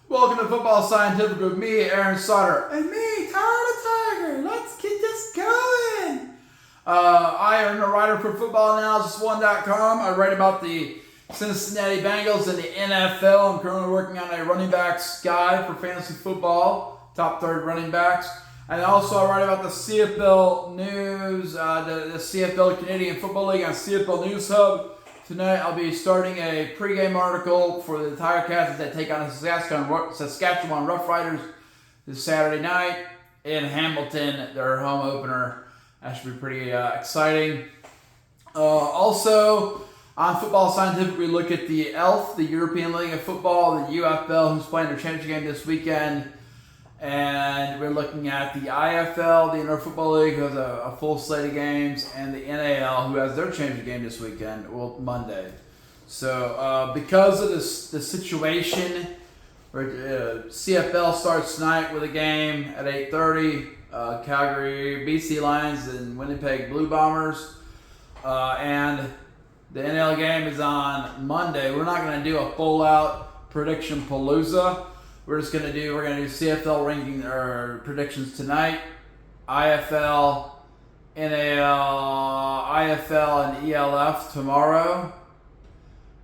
Welcome to Football Scientific with me, Aaron Sauter, and me, Tyler the Tiger. Let's get this going. I am a writer for FootballAnalysisOne.com. I write about the Cincinnati Bengals and the NFL. I'm currently working on a running backs guide for fantasy football, top third running backs. And also I write about the CFL news, the CFL Canadian Football League on CFL News Hub. Tonight I'll be starting a pregame article for the Tiger Cats as they take on the Saskatchewan Roughriders this Saturday night in Hamilton, their home opener. That should be pretty exciting. Also, on Football Scientific, we look at the ELF, the European League of Football, the UFL, who's playing their championship game this weekend. And we're looking at the IFL, the Indoor Football League, who has a full slate of games, and the NAL, who has their championship game this weekend, well, Monday. So because of the situation, CFL starts tonight with a game at 8:30. Calgary BC Lions and Winnipeg Blue Bombers. And the NL game is on Monday. We're not going to do a full-out prediction palooza. We're going to do CFL ranking or predictions tonight, IFL, NAL, IFL, and ELF tomorrow,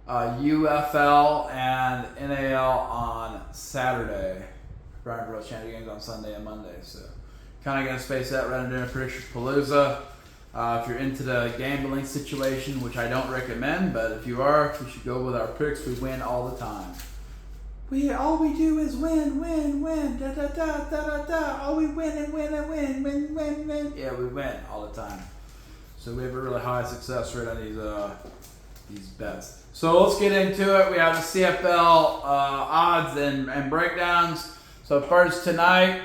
UFL and NAL on Saturday. Brian Burrow's championship games on Sunday and Monday, so kind of going to space that rather than doing a predictions palooza. If you're into the gambling situation, which I don't recommend, but if you are, you should go with our picks. We win all the time. All we do is win, da da da da da da. All we win and win. Yeah, we win all the time. So we have a really high success rate on these bets. So let's get into it. We have the CFL odds and breakdowns. So first tonight,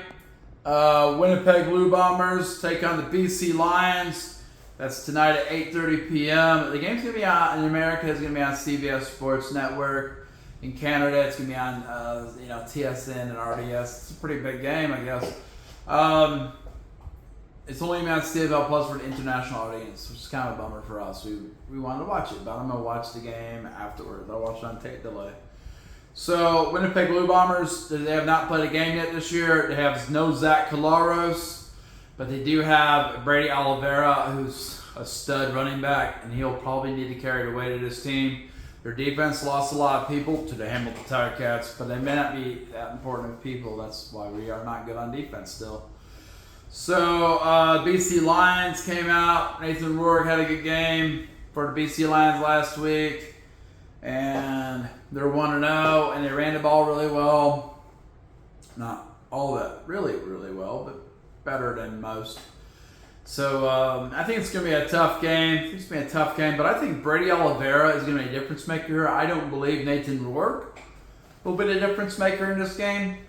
Winnipeg Blue Bombers take on the BC Lions. That's tonight at 8:30 p.m. The game's gonna be on in America. It's gonna be on CBS Sports Network. In Canada, it's going to be on TSN and RDS. It's a pretty big game, I guess. It's only on CFL Plus for an international audience, which is kind of a bummer for us. We wanted to watch it, but I'm going to watch the game afterwards. I'll watch it on tape delay. So, Winnipeg Blue Bombers, they have not played a game yet this year. They have no Zach Collaros, but they do have Brady Oliveira, who's a stud running back, and he'll probably need to carry the weight of this team. Their defense lost a lot of people to the Hamilton Tiger Cats, but they may not be that important of people. That's why we are not good on defense still. So, BC Lions came out. Nathan Rourke had a good game for the BC Lions last week. And they're 1-0, and they ran the ball really well. Not all that really, really well, but better than most. So I think it's going to be a tough game. But I think Brady Oliveira is going to be a difference maker here. I don't believe Nathan Rourke will be the difference maker in this game.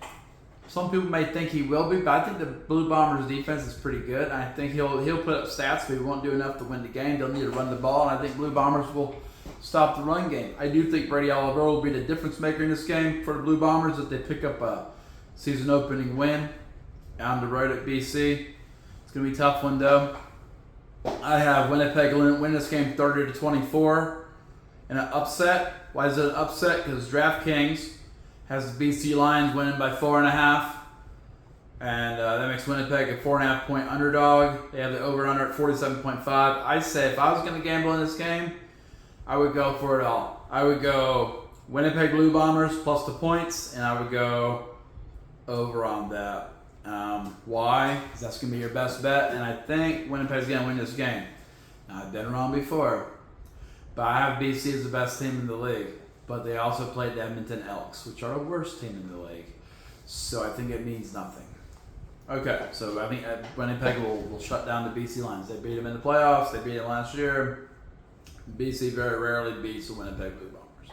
Some people may think he will be, but I think the Blue Bombers' defense is pretty good. I think he'll put up stats, but he won't do enough to win the game. They'll need to run the ball, and I think Blue Bombers will stop the run game. I do think Brady Oliveira will be the difference maker in this game for the Blue Bombers if they pick up a season-opening win on the road at BC. It's going to be a tough one, though. I have Winnipeg win this game 30-24 in an upset. Why is it an upset? Because DraftKings has the BC Lions winning by 4.5. And that makes Winnipeg a 4.5 point underdog. They have the over-under at 47.5. I say if I was going to gamble in this game, I would go for it all. I would go Winnipeg Blue Bombers plus the points, and I would go over on that. Why? Because that's going to be your best bet, and I think Winnipeg's going to win this game. Now, I've been wrong before, but I have BC as the best team in the league. But they also played the Edmonton Elks, which are the worst team in the league. So I think it means nothing. Okay, so I think Winnipeg will shut down the BC Lions. They beat them in the playoffs. They beat them last year. BC very rarely beats the Winnipeg Blue Bombers.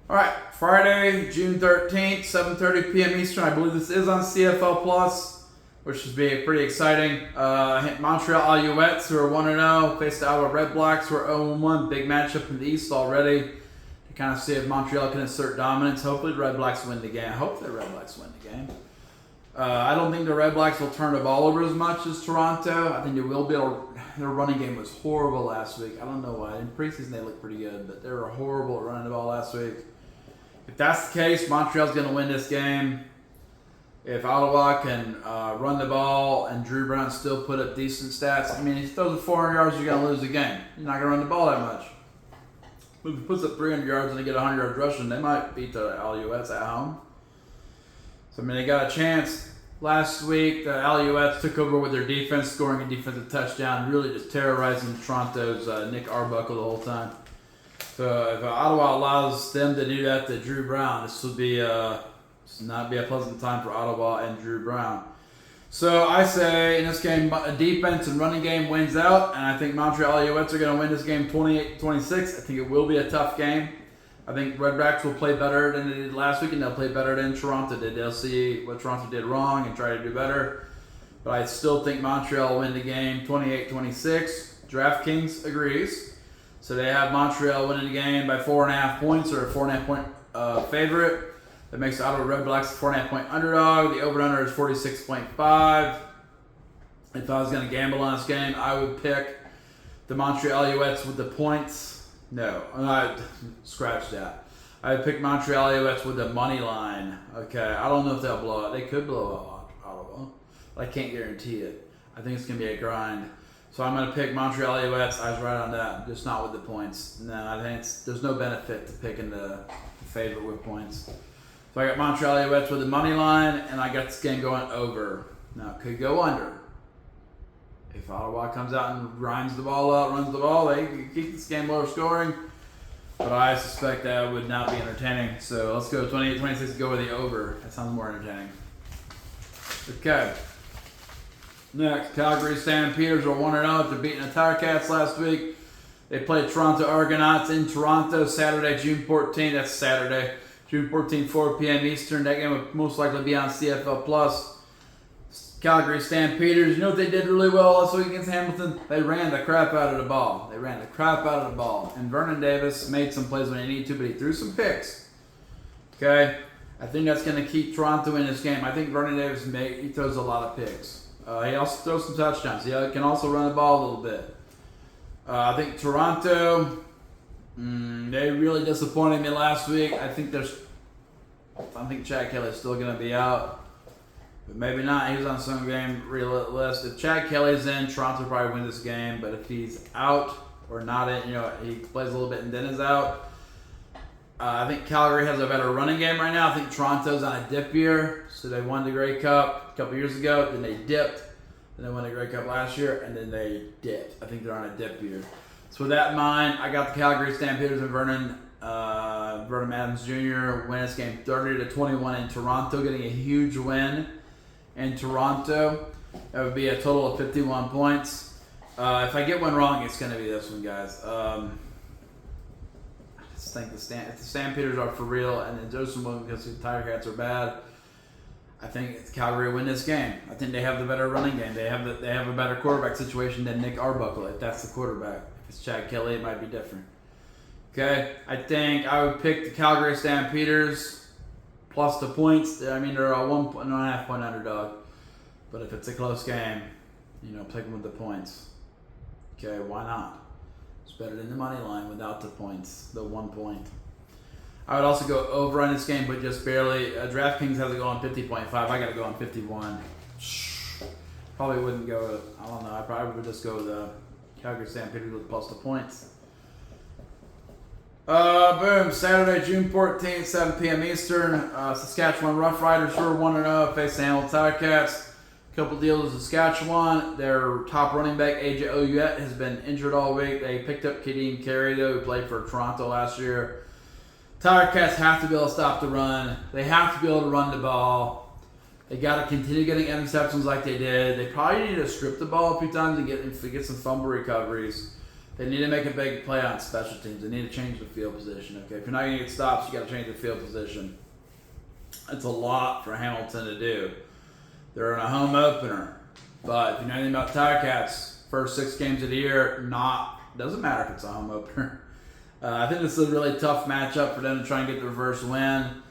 All right, Friday, June 13th, 7:30 p.m. Eastern. I believe this is on CFL Plus, which should be pretty exciting. Montreal Alouettes, who are 1-0, face the Ottawa Red Blacks, who are 0-1. Big matchup in the East already. To kind of see if Montreal can assert dominance. Hopefully the Red Blacks win the game. I don't think the Red Blacks will turn the ball over as much as Toronto. I think they will be able. Their running game was horrible last week. I don't know why. In preseason they looked pretty good, but they were horrible at running the ball last week. If that's the case, Montreal's going to win this game. If Ottawa can run the ball and Drew Brown still put up decent stats, I mean, if he throws it 400 yards, you're going to lose the game. You're not going to run the ball that much. If he puts up 300 yards and they get 100 yards rushing, they might beat the Alouettes at home. So, I mean, they got a chance. Last week, the Alouettes took over with their defense, scoring a defensive touchdown, really just terrorizing Toronto's Nick Arbuckle the whole time. So if Ottawa allows them to do that to Drew Brown, this will be not be a pleasant time for Ottawa and Drew Brown. So I say in this game, a defense and running game wins out, and I think Montreal Alouettes are going to win this game 28-26. I think it will be a tough game. I think Redbacks will play better than they did last week, and they'll play better than Toronto did. They'll see what Toronto did wrong and try to do better. But I still think Montreal will win the game 28-26. DraftKings agrees. So they have Montreal winning the game by 4.5 points, or a 4.5 point favorite. That makes the Ottawa Redblacks a 4.5 point underdog. The over-under is 46.5. If I was going to gamble on this game, I would pick the Montreal Alouettes with the points. No, scratch that. I would pick Montreal Alouettes with the money line. Okay, I don't know if they'll blow out. They could blow out Ottawa, but I can't guarantee it. I think it's going to be a grind. So I'm going to pick Montreal Alouettes. I was right on that, just not with the points. No, I think there's no benefit to picking the favorite with points. So I got Montreal Alouettes with the money line, and I got this game going over. Now, it could go under. If Ottawa comes out and grinds the ball out, runs the ball, they can keep this game lower scoring. But I suspect that would not be entertaining. So let's go 28-26, go with the over. That sounds more entertaining. Okay. Next, Calgary Stampeders are 1-0 after beating the Tiger-Cats last week. They played Toronto Argonauts in Toronto Saturday, June 14th. That's Saturday, June 14th, 4 p.m. Eastern. That game will most likely be on CFL Plus. Calgary Stampeders, you know what they did really well last week against Hamilton? They ran the crap out of the ball. And Vernon Davis made some plays when he needed to, but he threw some picks. Okay? I think that's going to keep Toronto in this game. I think Vernon Davis, he throws a lot of picks. He also throws some touchdowns. He can also run the ball a little bit. I think Toronto, they really disappointed me last week. I think Chad Kelly's still going to be out. But maybe not. He was on some game list. If Chad Kelly's in, Toronto probably win this game. But if he's out or not in, he plays a little bit and then is out. I think Calgary has a better running game right now. I think Toronto's on a dip year. So they won the Grey Cup a couple years ago. Then they dipped. Then they won the Grey Cup last year. And then they dipped. I think they're on a dip year. So with that in mind, I got the Calgary Stampeders and Vernon Adams Jr. win this game 30-21 in Toronto, getting a huge win. In Toronto, that would be a total of 51 points. If I get one wrong, it's going to be this one, guys. I just think if the Stampeders are for real, and then Joseph because the Tiger-Cats are bad, I think Calgary will win this game. I think they have the better running game. They have a better quarterback situation than Nick Arbuckle. If that's the quarterback, if it's Chad Kelly, it might be different. Okay, I think I would pick the Calgary Stampeders. Plus the points, I mean, they're a 1.5 point underdog. But if it's a close game, pick them with the points. Okay, why not? It's better than the money line without the points, the 1 point. I would also go over on this game, but just barely. DraftKings has it go on 50.5. I got to go on 51. Probably wouldn't go, I don't know. I probably would just go the Calgary Stampeders with plus the points. Boom, Saturday, June 14th, 7 p.m. Eastern. Saskatchewan Roughriders are 1-0, face the Hamilton Tiger-Cats. Couple deals with Saskatchewan. Their top running back, AJ Ouellette, has been injured all week. They picked up Kadeem Carey, though, who played for Toronto last year. Tiger-Cats have to be able to stop the run. They have to be able to run the ball. They got to continue getting interceptions like they did. They probably need to strip the ball a few times to get some fumble recoveries. They need to make a big play on special teams. They need to change the field position. Okay, if you're not going to get stops, you got to change the field position. It's a lot for Hamilton to do. They're in a home opener, but if you know anything about Tiger-Cats, first 6 games of the year, doesn't matter if it's a home opener. I think this is a really tough matchup for them to try and get the reverse win.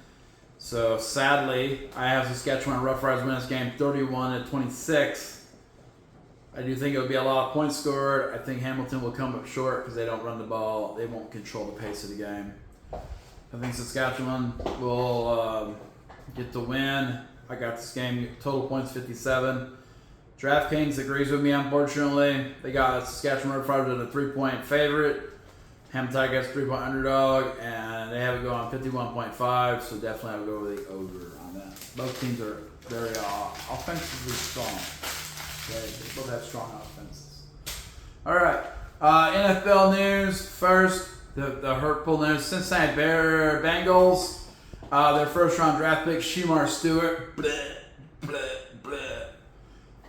So sadly, I have Saskatchewan Roughriders win this game 31-26. I do think it would be a lot of points scored. I think Hamilton will come up short because they don't run the ball. They won't control the pace of the game. I think Saskatchewan will get the win. I got this game total points 57. DraftKings agrees with me, unfortunately. They got Saskatchewan Roughriders at a 3-point favorite. Hamilton Tigers 3-point underdog, and they have it going on 51.5, so definitely have to go with the over on that. Both teams are very offensively strong. Okay, they both have strong offenses. All right, NFL news first. The hurtful news: Cincinnati Bengals. Their first-round draft pick, Shemar Stewart,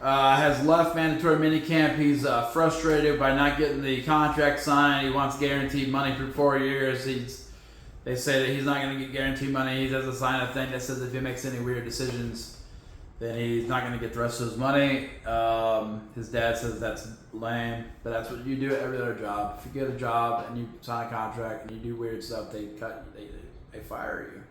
has left mandatory minicamp. He's frustrated by not getting the contract signed. He wants guaranteed money for 4 years. They say that he's not going to get guaranteed money. He doesn't sign a thing that says if he makes any weird decisions, then he's not going to get the rest of his money. His dad says that's lame, but that's what you do at every other job. If you get a job and you sign a contract and you do weird stuff, they fire you.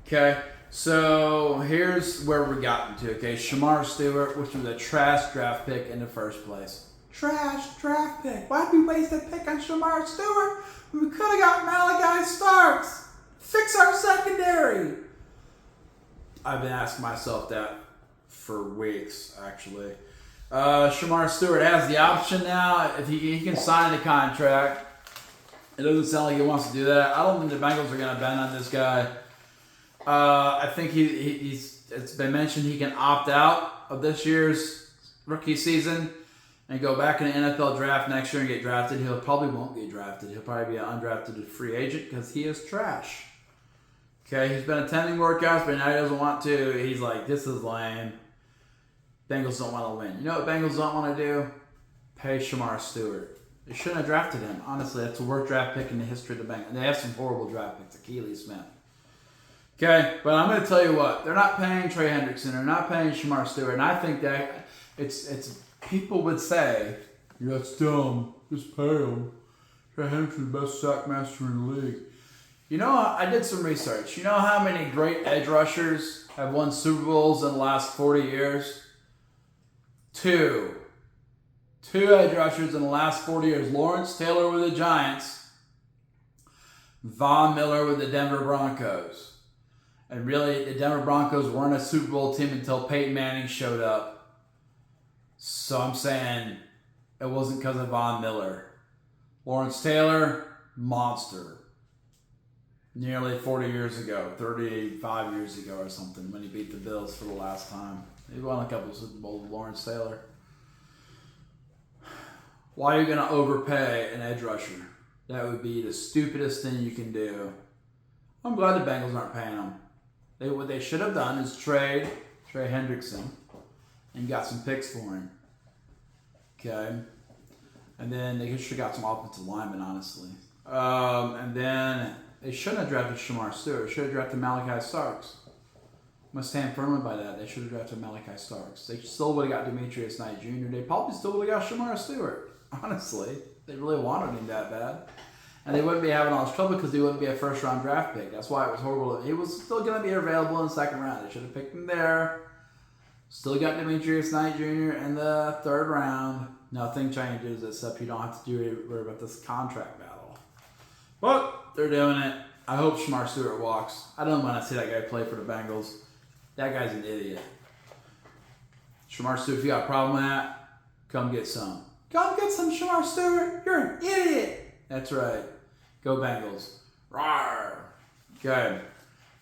Okay, so here's where we're gotten to. Okay, Shemar Stewart, which was a trash draft pick in the first place. Trash draft pick. Why'd we waste a pick on Shemar Stewart? We could have got Malachi Starks. Fix our secondary. I've been asking myself that for weeks, actually. Shemar Stewart has the option now. If he can sign the contract, it doesn't sound like he wants to do that. I don't think the Bengals are going to bend on this guy. I think it's been mentioned he can opt out of this year's rookie season and go back in the NFL draft next year and get drafted. He'll probably won't get drafted. He'll probably be an undrafted free agent because he is trash. Okay, he's been attending workouts, but now he doesn't want to. He's like, this is lame. Bengals don't want to win. You know what Bengals don't want to do? Pay Shemar Stewart. They shouldn't have drafted him. Honestly, that's the worst draft pick in the history of the Bengals. They have some horrible draft picks. Akili Smith. Okay, but I'm going to tell you what. They're not paying Trey Hendrickson. They're not paying Shemar Stewart. And I think that it's people would say, yeah, that's dumb. Just pay him. Trey Hendrickson's the best sack master in the league. You know, I did some research. You know how many great edge rushers have won Super Bowls in the last 40 years? Two edge rushers in the last 40 years. Lawrence Taylor with the Giants. Von Miller with the Denver Broncos. And really, the Denver Broncos weren't a Super Bowl team until Peyton Manning showed up. So I'm saying it wasn't because of Von Miller. Lawrence Taylor, monster. Nearly 40 years ago, 35 years ago or something, when he beat the Bills for the last time. He won a couple of Super Bowls with Lawrence Taylor. Why are you going to overpay an edge rusher? That would be the stupidest thing you can do. I'm glad the Bengals aren't paying him. What they should have done is trade Trey Hendrickson and got some picks for him. Okay? And then they should have got some offensive linemen, honestly. And then they shouldn't have drafted Shemar Stewart. They should have drafted Malachi Starks. I'm going to stand firmly by that. They should have drafted Malachi Starks. They still would have got Demetrius Knight Jr. They probably still would have got Shemar Stewart. Honestly. They really wanted him that bad. And they wouldn't be having all this trouble because he wouldn't be a first-round draft pick. That's why it was horrible. He was still going to be available in the second round. They should have picked him there. Still got Demetrius Knight Jr. in the third round. Nothing changes except you don't have to worry about this contract battle. But they're doing it. I hope Shemar Stewart walks. I don't want to see that guy play for the Bengals. That guy's an idiot. Shemar Stewart, if you got a problem with that, come get some. Come get some, Shemar Stewart. You're an idiot. That's right. Go Bengals. Rawr. Okay.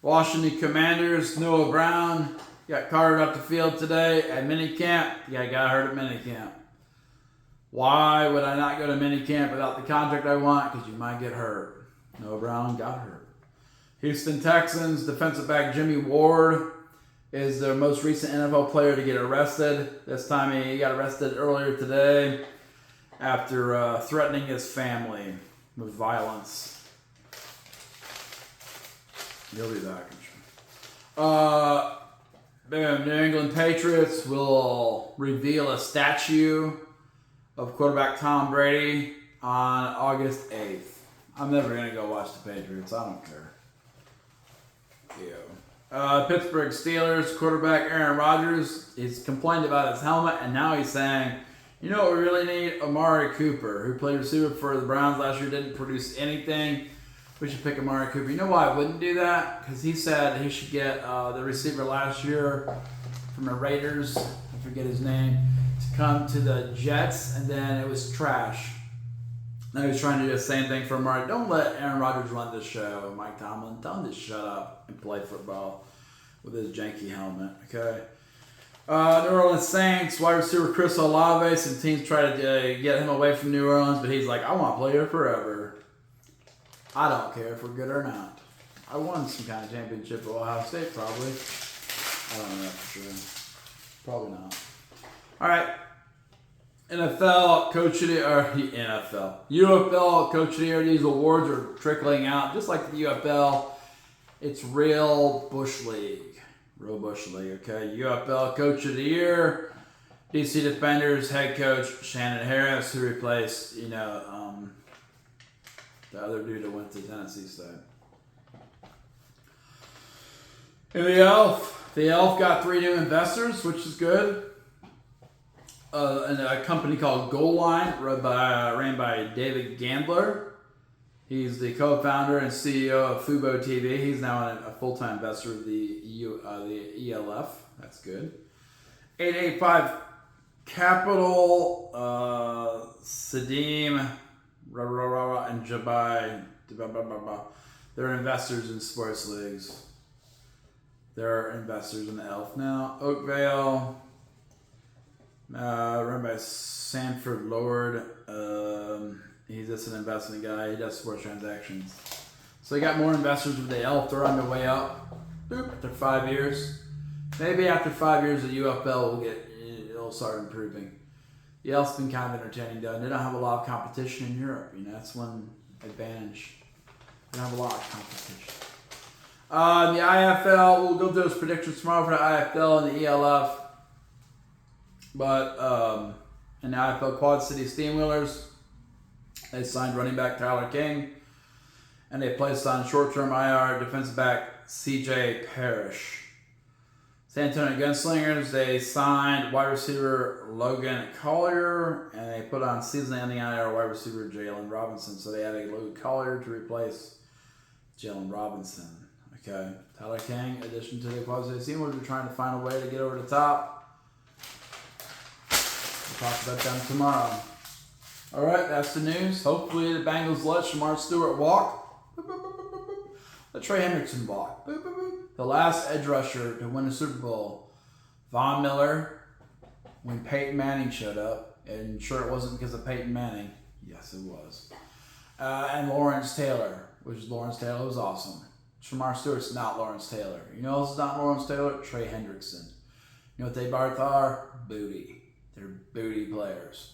Washington Commanders, Noah Brown got carted up the field today at minicamp. Yeah, got hurt at minicamp. Why would I not go to minicamp without the contract I want? Because you might get hurt. Noah Brown got hurt. Houston Texans defensive back Jimmy Ward is the most recent NFL player to get arrested. This time he got arrested earlier today after threatening his family with violence. He'll be back. New England Patriots will reveal a statue of quarterback Tom Brady on August 8th. I'm never going to go watch the Patriots. I don't care. Pittsburgh Steelers quarterback Aaron Rodgers, he's complained about his helmet, and now he's saying, you know what we really need? Amari Cooper, who played receiver for the Browns last year, didn't produce anything. we should pick Amari Cooper. You know why I wouldn't do that? Because he said he should get the receiver last year from the Raiders, I forget his name, to come to the Jets, and then it was trash. Now he's trying to do the same thing for Amari. Don't let Aaron Rodgers run this show, Mike Tomlin. Tell him to shut up and play football with his janky helmet, okay? New Orleans Saints, wide receiver Chris Olave. Some teams try to get him away from New Orleans, but he's like, I want to play here forever. I don't care if we're good or not. I won some kind of championship at Ohio State, probably. I don't know that for sure. Probably not. All right. NFL Coach of the UFL Coach of the Year. These awards are trickling out, just like the UFL. It's real Bush League. Real Bush League, okay? UFL Coach of the Year. DC Defenders head coach Shannon Harris, who replaced, the other dude that went to Tennessee State. And the Elf got 3 new investors, which is good. And a company called Goal Line, ran by David Gandler. He's the co-founder and CEO of Fubo TV. He's now a full-time investor of the ELF. That's good. 885 Capital, Sadim, and Jabai. They're investors in sports leagues. They're investors in the Elf now. Oakvale, run by Sanford Lord. He's just an investment guy. He does sports transactions. So they got more investors with the Elf. They're on their way up. Boop, after 5 years. Maybe after 5 years, the UFL it'll start improving. The Elf's been kind of entertaining though. They don't have a lot of competition in Europe. That's one advantage. They don't have a lot of competition. The IFL, we'll go through those predictions tomorrow for the IFL and the ELF. But in the IFL Quad City Steamwheelers, they signed running back Tyler King, and they placed on short-term IR defensive back CJ Parrish. San Antonio Gunslingers, they signed wide receiver Logan Collier, and they put on season-ending IR wide receiver Jalen Robinson. So they added Logan Collier to replace Jalen Robinson. Okay, Tyler King, addition to the Quad City Steamwheelers, are trying to find a way to get over the top. We'll talk about them tomorrow. All right, that's the news. Hopefully the Bengals let Shemar Stewart walk. Let Trey Hendrickson walk. The last edge rusher to win a Super Bowl. Von Miller, when Peyton Manning showed up. And sure, it wasn't because of Peyton Manning. Yes, it was. And Lawrence Taylor, Lawrence Taylor was awesome. Shemar Stewart's not Lawrence Taylor. You know who's not Lawrence Taylor? Trey Hendrickson. You know what they both are? Booty. They're booty players.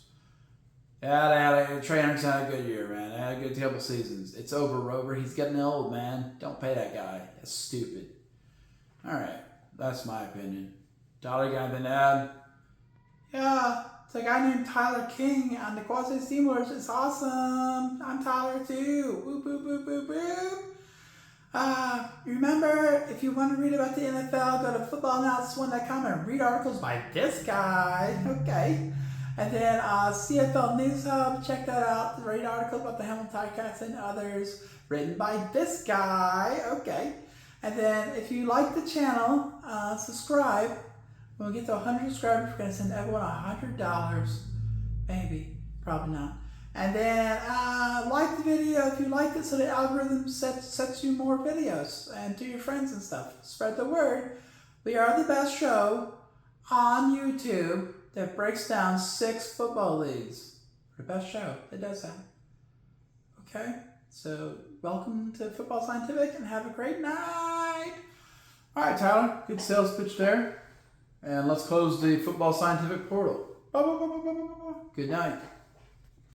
Yeah, Trey Hendrickson had a good year, man. They had a good couple seasons. It's over, Rover. He's getting old, man. Don't pay that guy. That's stupid. All right. That's my opinion. Tyler, you got anything to add? Yeah. It's a guy named Tyler King on the Quad City Steamers. It's awesome. I'm Tyler, too. Boop, boop, boop, boop, boop. Remember, if you want to read about the NFL, go to footballanalysis1.com and read articles by this guy. Okay. And then CFL News Hub, check that out. Read articles about the Hamilton Ticats and others written by this guy. Okay. And then if you like the channel, subscribe. When we get to 100 subscribers, we're going to send everyone $100. Maybe. Probably not. And then like the video if you liked it so the algorithm sets you more videos. And to your friends and stuff. Spread the word. We are the best show on YouTube that breaks down 6 football leagues. The best show that does that. Okay? So, welcome to Football Scientific and have a great night. All right, Tyler. Good sales pitch there. And let's close the Football Scientific portal. Good night.